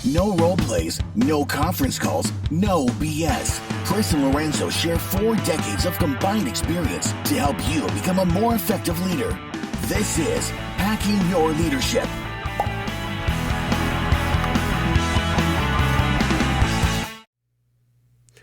No role plays, no conference calls, no BS. Chris and Lorenzo share 4 decades of combined experience to help you become a more effective leader. This is Hacking Your Leadership.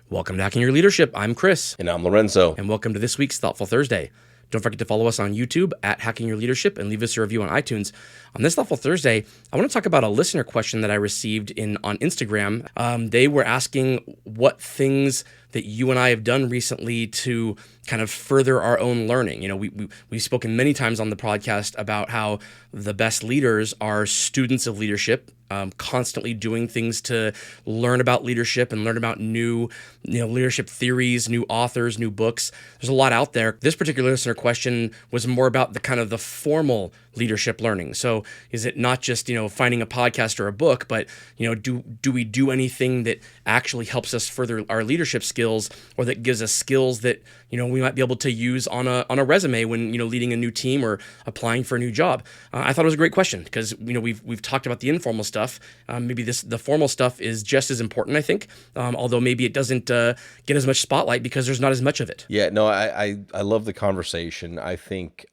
Welcome to Hacking Your Leadership. I'm Chris. And I'm Lorenzo. And welcome to this week's Thoughtful Thursday. Don't forget to follow us on YouTube at Hacking Your Leadership and leave us a review on iTunes. On this Thoughtful Thursday, I want to talk about a listener question that I received on Instagram. They were asking what things that you and I have done recently to kind of further our own learning. You know, we've spoken many times on the podcast about how the best leaders are students of leadership, constantly doing things to learn about leadership and learn about new, leadership theories, new authors, new books. There's a lot out there. This particular listener question was more about the kind of the formal leadership learning. So is it not just, finding a podcast or a book, but, do we do anything that actually helps us further our leadership skills, or that gives us skills that, we might be able to use on a resume when, leading a new team or applying for a new job? I thought it was a great question because, we've talked about the informal stuff. Maybe the formal stuff is just as important, I think, although maybe it doesn't get as much spotlight because there's not as much of it. Yeah, no, I love the conversation. I think,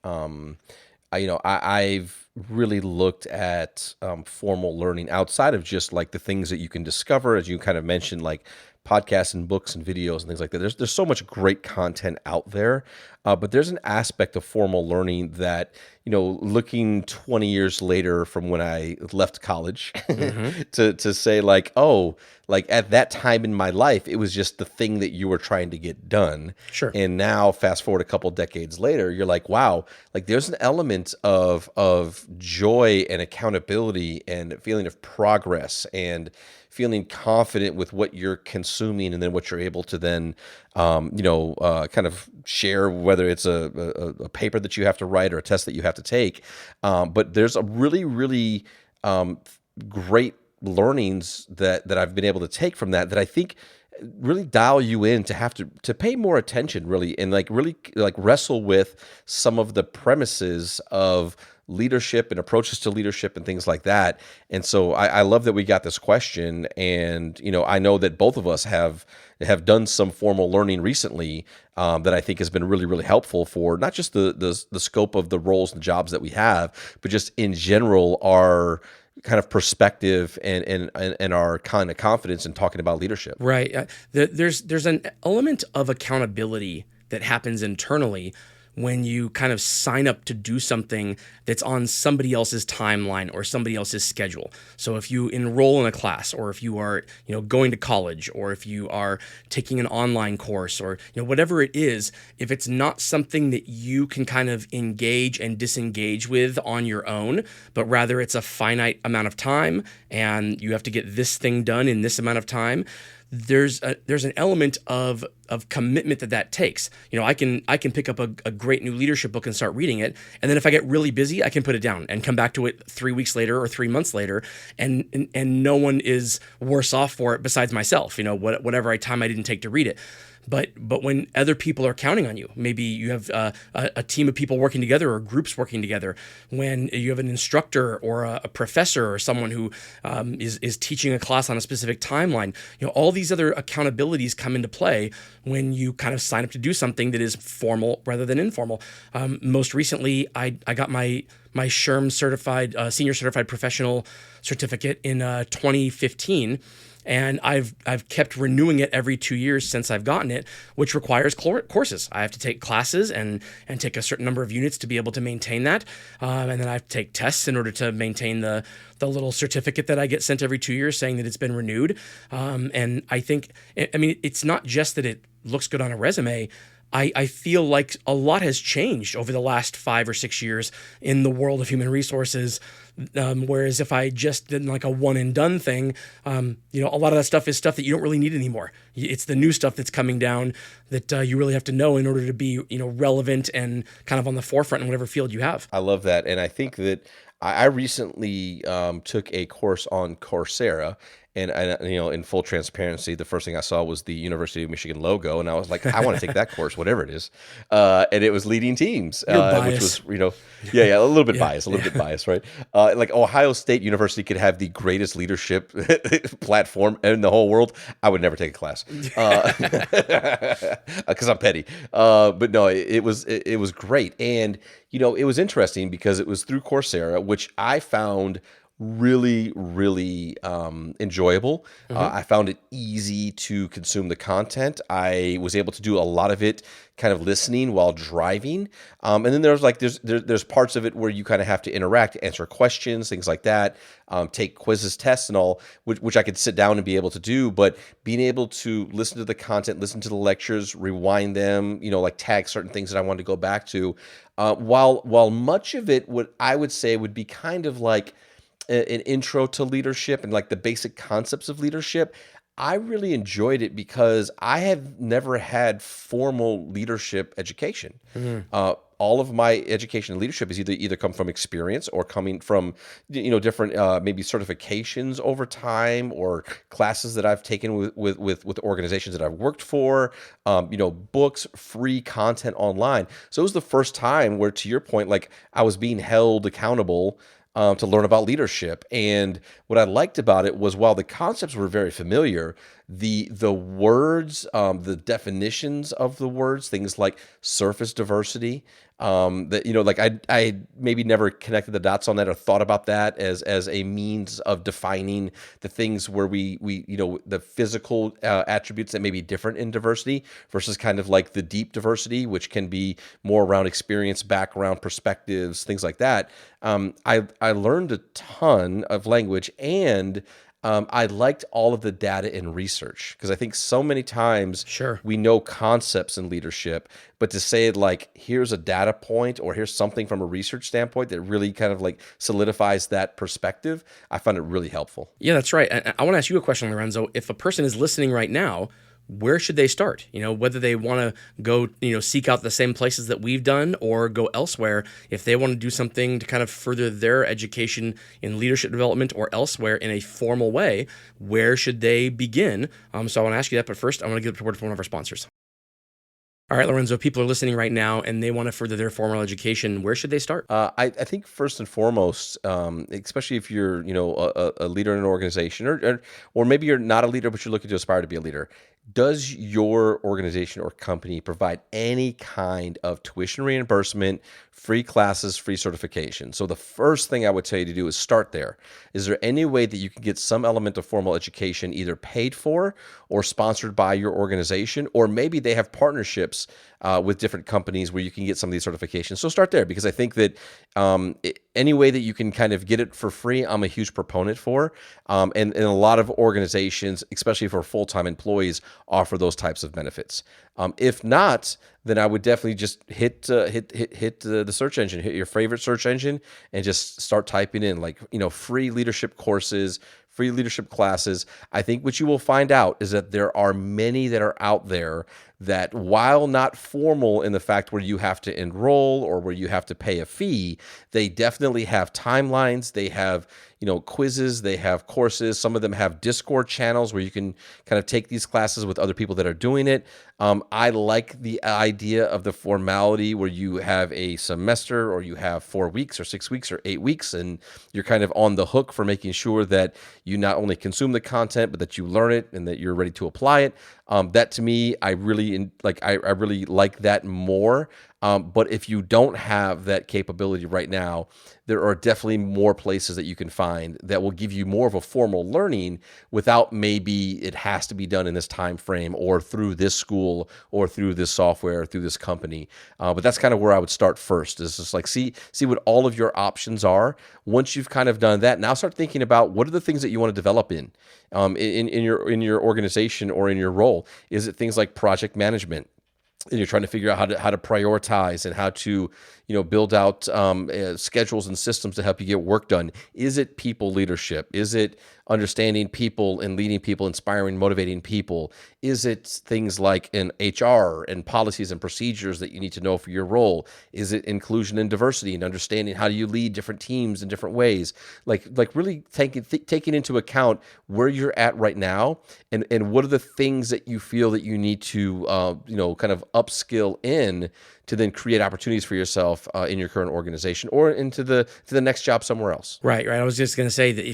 I've really looked at formal learning outside of just like the things that you can discover, as you kind of mentioned, like podcasts and books and videos and things like that. There's so much great content out there, but there's an aspect of formal learning that, looking 20 years later from when I left college, to say like, oh, like at that time in my life, it was just the thing that you were trying to get done. Sure. And now fast forward a couple decades later, you're like, wow, like there's an element of joy and accountability and feeling of progress and feeling confident with what you're consuming, and then what you're able to then, kind of share, whether it's a paper that you have to write or a test that you have to take. But there's a really, really great learnings that I've been able to take from that I think really dial you in to have to pay more attention, really, and really wrestle with some of the premises of leadership and approaches to leadership and things like that. And so I love that we got this question, and I know that both of us have done some formal learning recently that I think has been really, really helpful for not just the scope of the roles and jobs that we have, but just in general our kind of perspective and our kind of confidence in talking about leadership. Right. There's an element of accountability that happens internally when you kind of sign up to do something that's on somebody else's timeline or somebody else's schedule. So if you enroll in a class, or if you are, going to college, or if you are taking an online course, or, whatever it is, if it's not something that you can kind of engage and disengage with on your own, but rather it's a finite amount of time and you have to get this thing done in this amount of time, there's an element of commitment that takes. I can pick up a great new leadership book and start reading it, and then if I get really busy, I can put it down and come back to it 3 weeks later or 3 months later, and no one is worse off for it besides myself. Whatever time I didn't take to read it. But when other people are counting on you, maybe you have a team of people working together or groups working together, when you have an instructor or a professor or someone who is teaching a class on a specific timeline, all these other accountabilities come into play when you kind of sign up to do something that is formal rather than informal. Most recently, I got my SHRM certified, senior certified professional certificate in 2015. And I've kept renewing it every 2 years since I've gotten it, which requires courses. I have to take classes and take a certain number of units to be able to maintain that. And then I have to take tests in order to maintain the little certificate that I get sent every 2 years saying that it's been renewed. And I think, it's not just that it looks good on a resume. I feel like a lot has changed over the last 5 or 6 years in the world of human resources. Whereas if I just did like a one and done thing, a lot of that stuff is stuff that you don't really need anymore. It's the new stuff that's coming down that you really have to know in order to be, relevant and kind of on the forefront in whatever field you have. I love that. And I think that I recently took a course on Coursera, in full transparency, the first thing I saw was the University of Michigan logo, and I was like, I want to take that course, whatever it is. And it was leading teams, Your which bias. was, yeah, a little bit Yeah. biased, right? Like Ohio State University could have the greatest leadership platform in the whole world. I would never take a class because I'm petty. But no, it was great, and it was interesting because it was through Coursera, which I found really, really enjoyable. I found it easy to consume the content. I was able to do a lot of it kind of listening while driving. And then there's parts of it where you kind of have to interact, answer questions, things like that, take quizzes, tests, and all, which I could sit down and be able to do. But being able to listen to the content, listen to the lectures, rewind them, like tag certain things that I wanted to go back to, while much of it, what I would say would be kind of like an intro to leadership and like the basic concepts of leadership, I really enjoyed it because I have never had formal leadership education. All of my education in leadership has either come from experience or coming from different maybe certifications over time or classes that I've taken with organizations that I've worked for, books, free content online. So it was the first time where, to your point, like I was being held accountable to learn about leadership. And what I liked about it was, while the concepts were very familiar, the words, the definitions of the words, things like surface diversity, that like I maybe never connected the dots on that or thought about that as a means of defining the things where we the physical attributes that may be different in diversity versus kind of like the deep diversity, which can be more around experience, background, perspectives, things like that. I learned a ton of language, and I liked all of the data and research, because I think so many times Sure. we know concepts in leadership, but to say it like, here's a data point or here's something from a research standpoint that really kind of like solidifies that perspective, I found it really helpful. Yeah, that's right. I want to ask you a question, Lorenzo. If a person is listening right now, where should they start? Whether they want to go, seek out the same places that we've done or go elsewhere, if they want to do something to kind of further their education in leadership development or elsewhere in a formal way, where should they begin? So I want to ask you that, but first I want to give the word from one of our sponsors. All right, Lorenzo, if people are listening right now and they want to further their formal education, where should they start? I think first and foremost, especially if you're a leader in an organization, or maybe you're not a leader but you're looking to aspire to be a leader, does your organization or company provide any kind of tuition reimbursement, free classes, free certification? So the first thing I would tell you to do is start there. Is there any way that you can get some element of formal education either paid for or sponsored by your organization? Or maybe they have partnerships with different companies where you can get some of these certifications. So start there, because I think that any way that you can kind of get it for free, I'm a huge proponent for. And a lot of organizations, especially for full-time employees, offer those types of benefits. If not, then I would definitely just hit the search engine, hit your favorite search engine, and just start typing in free leadership courses, free leadership classes. I think what you will find out is that there are many that are out there that, while not formal in the fact where you have to enroll or where you have to pay a fee, they definitely have timelines. They have quizzes, they have courses. Some of them have Discord channels where you can kind of take these classes with other people that are doing it. I like the idea of the formality where you have a semester, or you have 4 weeks or 6 weeks or 8 weeks, and you're kind of on the hook for making sure that you not only consume the content, but that you learn it and that you're ready to apply it. That, to me, I really like that more. But if you don't have that capability right now, there are definitely more places that you can find that will give you more of a formal learning without maybe it has to be done in this time frame or through this school or through this software or through this company. But that's kind of where I would start first, is just like see what all of your options are. Once you've kind of done that, now start thinking about what are the things that you want to develop in your organization or in your role. Is it things like project management? And you're trying to figure out how to prioritize and how to build out schedules and systems to help you get work done. Is it people leadership? Is it understanding people and leading people, inspiring, motivating people? Is it things like in HR and policies and procedures that you need to know for your role? Is it inclusion and diversity and understanding how do you lead different teams in different ways? Like really taking into account where you're at right now, and what are the things that you feel that you need to kind of upskill in to then create opportunities for yourself in your current organization or into the next job somewhere else. Right. I was just going to say that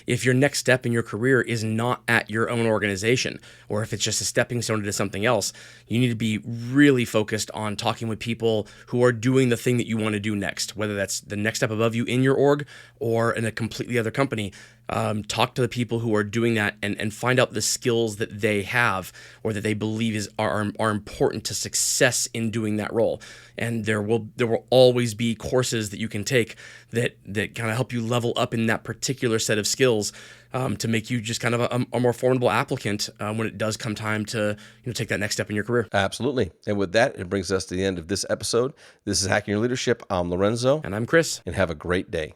if your next step in your career is not at your own organization, or if it's just a stepping stone to something else, you need to be really focused on talking with people who are doing the thing that you want to do next, whether that's the next step above you in your org or in a completely other company. Talk to the people who are doing that and find out the skills that they have or that they believe are important to success in doing that role. And there will always be courses that you can take that kind of help you level up in that particular set of skills to make you just kind of a more formidable applicant when it does come time to take that next step in your career. Absolutely. And with that, it brings us to the end of this episode. This is Hacking Your Leadership. I'm Lorenzo. And I'm Chris. And have a great day.